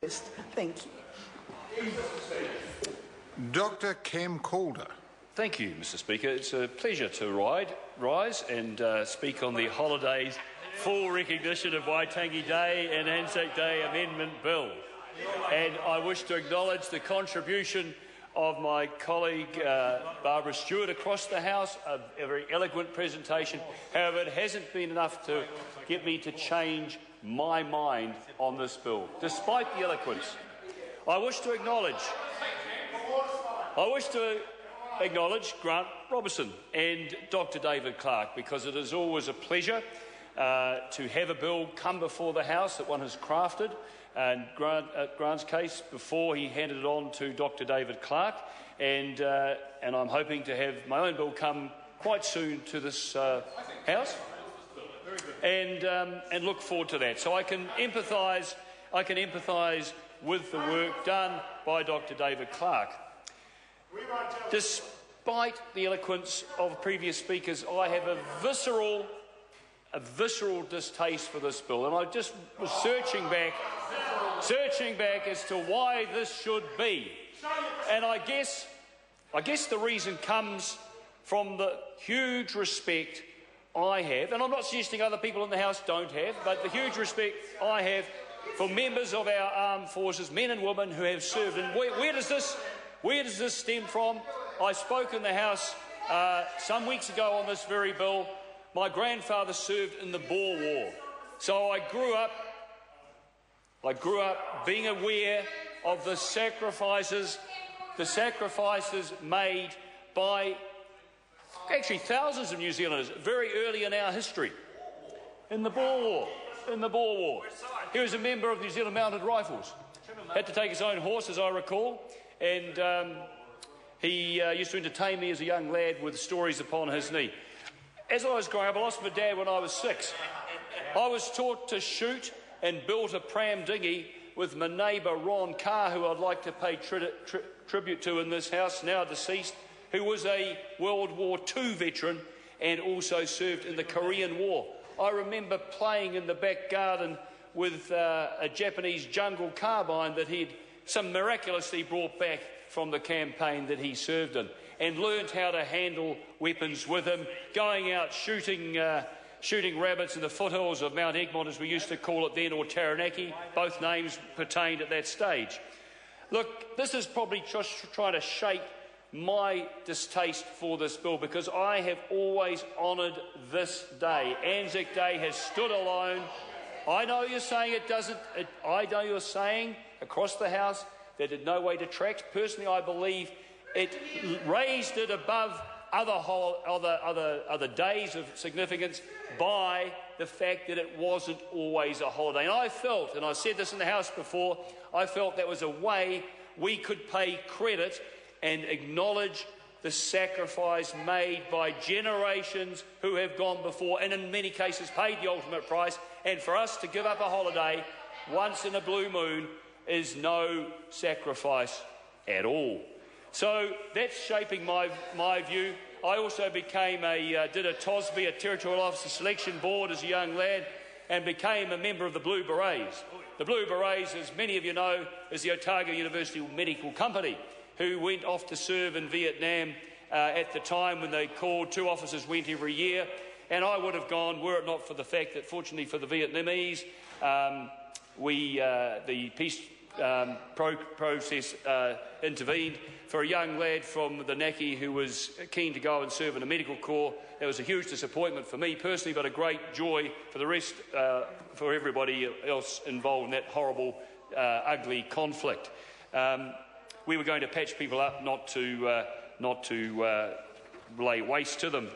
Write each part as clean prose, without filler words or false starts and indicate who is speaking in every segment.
Speaker 1: Thank you.
Speaker 2: Dr. Kem Calder.
Speaker 3: Thank you, Mr Speaker. It's a pleasure to rise and speak on the holidays full recognition of Waitangi Day and Anzac Day Amendment Bill. And I wish to acknowledge the contribution of my colleague Barbara Stewart across the House, a very eloquent presentation. However, it hasn't been enough to get me to change my mind on this bill, despite the eloquence. I wish to acknowledge Grant Robertson and Dr David Clark, because it is always a pleasure to have a bill come before the House that one has crafted, and Grant's case before he handed it on to Dr David Clark, and I'm hoping to have my own bill come quite soon to this House, and look forward to that. So I can empathise with the work done by Dr David Clark. Despite the eloquence of previous speakers, I have a visceral distaste for this bill, and I just was searching back as to why this should be. And I guess the reason comes from the huge respect I have, and I'm not suggesting other people in the House don't have, but the huge respect I have for members of our armed forces, men and women who have served. And where does this stem from? I spoke in the House some weeks ago on this very bill. My grandfather served in the Boer War, so I grew up being aware of the sacrifices made by actually thousands of New Zealanders very early in our history in the Boer War. He was a member of New Zealand Mounted Rifles. Had to take his own horse, as I recall, and he used to entertain me as a young lad with stories upon his knee. As I was growing up, I lost my dad when I was 6. I was taught to shoot and built a pram dinghy with my neighbour Ron Carr, who I'd like to pay tribute to in this House, now deceased, who was a World War II veteran and also served in the Korean War. I remember playing in the back garden with a Japanese jungle carbine that he'd some miraculously brought back from the campaign that he served in, and learned how to handle weapons with him, going out shooting rabbits in the foothills of Mount Egmont, as we used to call it then, or Taranaki. Both names pertained at that stage. Look, this is probably just trying to shape my distaste for this bill, because I have always honoured this day. Anzac Day has stood alone. I know you're saying it doesn't. I know you're saying across the House that in no way detracts. Personally, I believe it raised it above other days of significance by the fact that it wasn't always a holiday. And I felt, and I said this in the House before, I felt that was a way we could pay credit and acknowledge the sacrifice made by generations who have gone before, and in many cases paid the ultimate price. And for us to give up a holiday once in a blue moon is no sacrifice at all. So that's shaping my view. I also became did a TOSB, a Territorial Officer Selection Board, as a young lad, and became a member of the Blue Berets. The Blue Berets, as many of you know, is the Otago University Medical Company, who went off to serve in Vietnam at the time when they called. 2 officers went every year, and I would have gone were it not for the fact that, fortunately for the Vietnamese, the peace process intervened. For a young lad from the Naki who was keen to go and serve in a medical corps, that was a huge disappointment for me personally, but a great joy for the rest, for everybody else involved in that horrible, ugly conflict. We were going to patch people up, not to lay waste to them.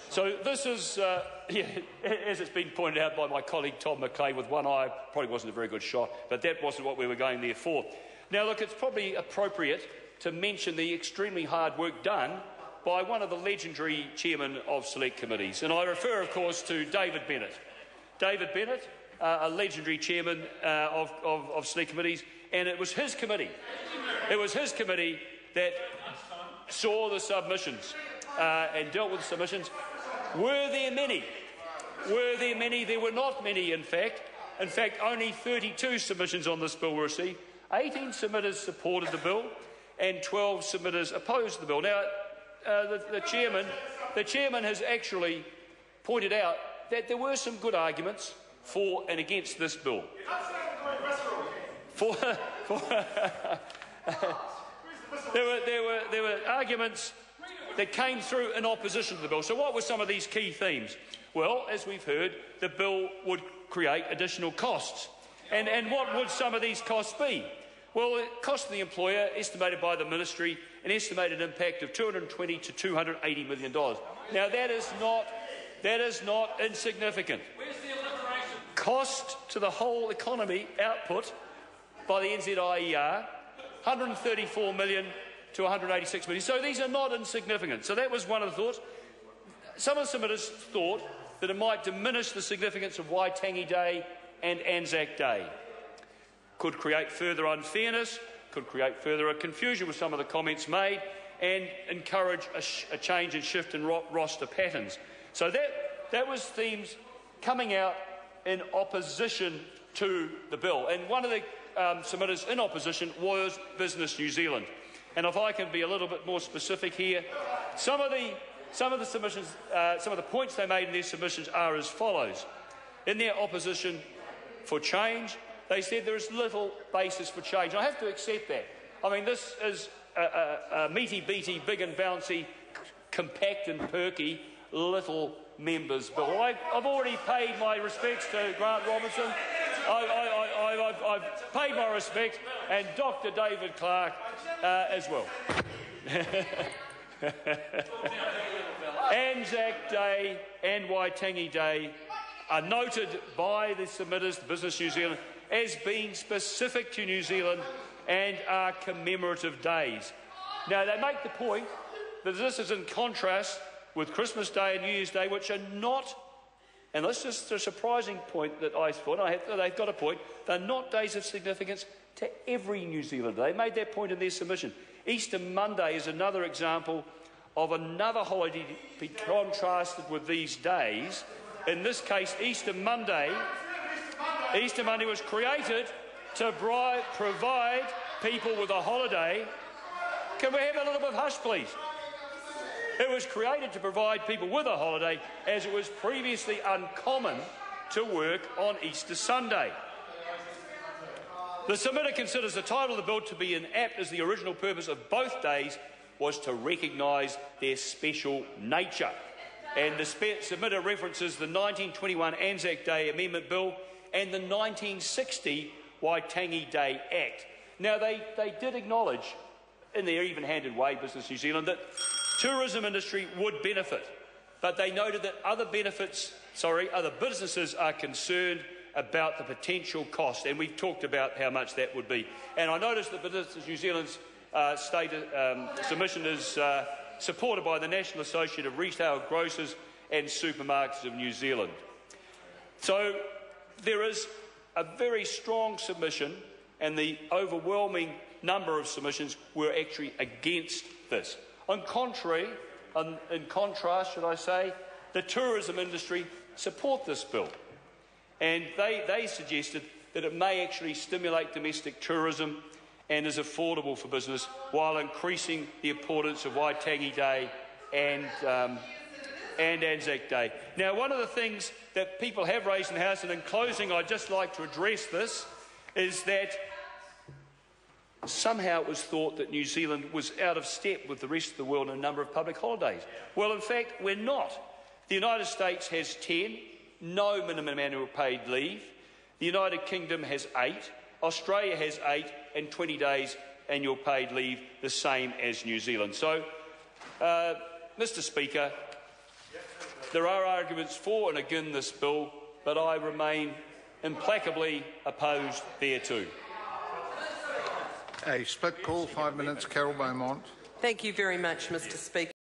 Speaker 3: So this is, as it's been pointed out by my colleague Tom McLean, with one eye, probably wasn't a very good shot, but that wasn't what we were going there for. Now look, it's probably appropriate to mention the extremely hard work done by one of the legendary chairmen of select committees, and I refer of course to David Bennett. David Bennett, a legendary chairman of select committees, and it was his committee. It was his committee that saw the submissions and dealt with the submissions. Were there many? Were there many? There were not many, in fact. In fact, only 32 submissions on this bill were received. 18 submitters supported the bill and 12 submitters opposed the bill. Now, the chairman has actually pointed out that there were some good arguments for and against this bill. There were arguments that came through in opposition to the bill. So what were some of these key themes? Well, as we've heard, the bill would create additional costs. And what would some of these costs be? Well, the cost to the employer, estimated by the ministry, an estimated impact of $220 to $280 million. Now, that is not insignificant. Cost to the whole economy output by the NZIER, $134 million to $186 million. So these are not insignificant. So that was one of the thoughts. Some of the submitters thought that it might diminish the significance of Waitangi Day and Anzac Day. Could create further unfairness, could create further confusion with some of the comments made, and encourage a change and shift in roster patterns. So that was themes coming out in opposition to the bill. And one of the submitters in opposition was Business New Zealand. And if I can be a little bit more specific here, some of the submissions, some of the points they made in their submissions are as follows. In their opposition for change, they said there is little basis for change. And I have to accept that. I mean, this is a meaty-beaty, big and bouncy, compact and perky little members' bill. I've already paid my respects to Grant Robinson. I've paid my respect, and Dr. David Clark as well. Anzac Day and Waitangi Day are noted by the submitters, the Business New Zealand, as being specific to New Zealand and are commemorative days. Now, they make the point that this is in contrast with Christmas Day and New Year's Day, which are not, and this is a surprising point that I thought, they've got a point, they're not days of significance to every New Zealander. They made that point in their submission. Easter Monday is another example of another holiday to be contrasted with these days. In this case, Easter Monday was created to provide people with a holiday. Can we have a little bit of hush, please? It was created to provide people with a holiday, as it was previously uncommon to work on Easter Sunday. The submitter considers the title of the bill to be inapt, as the original purpose of both days was to recognise their special nature. And the submitter references the 1921 Anzac Day Amendment Bill and the 1960 Waitangi Day Act. Now, they did acknowledge, in their even-handed way, Business New Zealand, that tourism industry would benefit, but they noted that other businesses are concerned about the potential cost, and we've talked about how much that would be. And I noticed that Business New Zealand's submission is supported by the National Association of Retail Grocers and Supermarkets of New Zealand. So there is a very strong submission, and the overwhelming number of submissions were actually against this. In contrast, should I say, the tourism industry support this bill, and they suggested that it may actually stimulate domestic tourism and is affordable for business while increasing the importance of Waitangi Day and Anzac Day. Now, one of the things that people have raised in the House, and in closing I'd just like to address this, is that somehow it was thought that New Zealand was out of step with the rest of the world in a number of public holidays. Well, in fact, we're not. The United States has 10, no minimum annual paid leave. The United Kingdom has 8. Australia has 8 and 20 days annual paid leave, the same as New Zealand. So, Mr. Speaker, there are arguments for and against this bill, but I remain implacably opposed thereto.
Speaker 2: A split call, 5 minutes. Carol Beaumont.
Speaker 4: Thank you very much, Mr. Speaker.